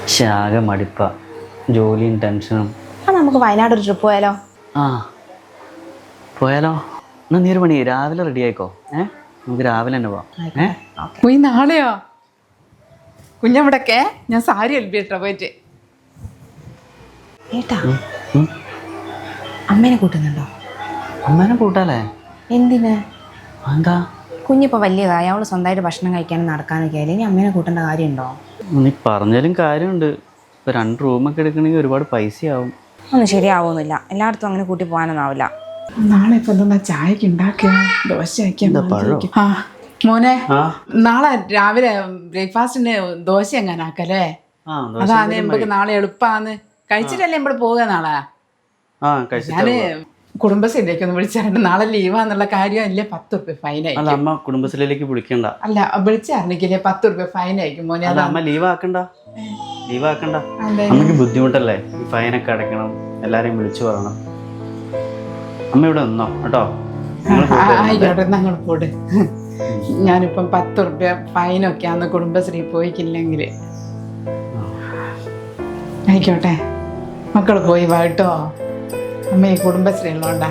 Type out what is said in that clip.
ആകെ മടിപ്പ, ജോലിയും ടെൻഷനും. നമുക്ക് വയനാട് ഒരു ട്രിപ്പ് പോയാലോ? ആ പോയാലോ? എന്നാ നീ ഒരു മണി രാവിലെ റെഡി ആയിക്കോ. നമുക്ക് രാവിലെ തന്നെ പോവാം. പോയി നാളെയോ? കുഞ്ഞവിടൊക്കെ ഞാൻ സാരി എൽപ്പിട്ടോ പോയിട്ട്. ഏട്ടാ, അമ്മേനെ കൂട്ടുന്നുണ്ടോ? അമ്മേനെ കൂട്ടാലേ? എന്തിന്? എന്താ? കുഞ്ഞിപ്പോൾ വലിയതായി, അവള് സ്വന്തമായിട്ട് ഭക്ഷണം കഴിക്കാനും നടക്കാനൊക്കെ ആയാലും ഇനി അമ്മേനെ കൂട്ടേണ്ട കാര്യമുണ്ടോ? നീ പറഞ്ഞാലും കാര്യമുണ്ട്. ഇപ്പൊ 2 റൂമൊക്കെ എടുക്കണമെങ്കിൽ ഒരുപാട് പൈസയാവും. ഒന്നും ശരിയാവുന്നില്ല, എല്ലായിടത്തും അങ്ങനെ കൂട്ടി പോകാനൊന്നാവില്ല. നാളെ ഇപ്പൊ എന്താ ചായക്ക് ഉണ്ടാക്കുക? ദോശ വയ്ക്കാൻ. ആ മോനെ, നാളെ രാവിലെ ബ്രേക്ക്ഫാസ്റ്റിന് ദോശ എങ്ങനാക്കല്ലേ? അതാണ് നമുക്ക് നാളെ എളുപ്പാന്ന്. കഴിച്ചിട്ടല്ലേ നമ്മള് പോവുക നാളെ? ഞാന് കുടുംബശ്രീയിലേക്ക് ഒന്ന് വിളിച്ചാണ്ട് നാളെ ലീവാന്നുള്ള കാര്യം അല്ലേ 10 രൂപ ഫൈനായി. അമ്മ കുടുംബശ്രീയിലേക്ക് വിളിക്കണ്ട. അല്ല, വിളിച്ചായിരുന്നെങ്കിലേ 10 രൂപ ഫൈനായിരിക്കും മോനെ. അമ്മ ലീവാക്കണ്ട. അമ്മക്ക് ബുദ്ധിമുട്ടല്ലേ, ഈ ഫൈനൊക്കെ അടയ്ക്കണം, എല്ലാരെയും വിളിച്ചു പറയണം. അമ്മ ഇവിടെ നിന്നോ കേട്ടോ. ആയിക്കോട്ടെ, ഞങ്ങൾ പോട്. ഞാനിപ്പം 10 രൂപ ഫൈനൊക്കെ ആന്ന് കുടുംബശ്രീ പോയിക്കില്ലെങ്കിൽ. ആയിക്കോട്ടെ, മക്കൾ പോയി വാ കേട്ടോ. അമ്മ ഈ കുടുംബശ്രീ ഉള്ളോണ്ടാ.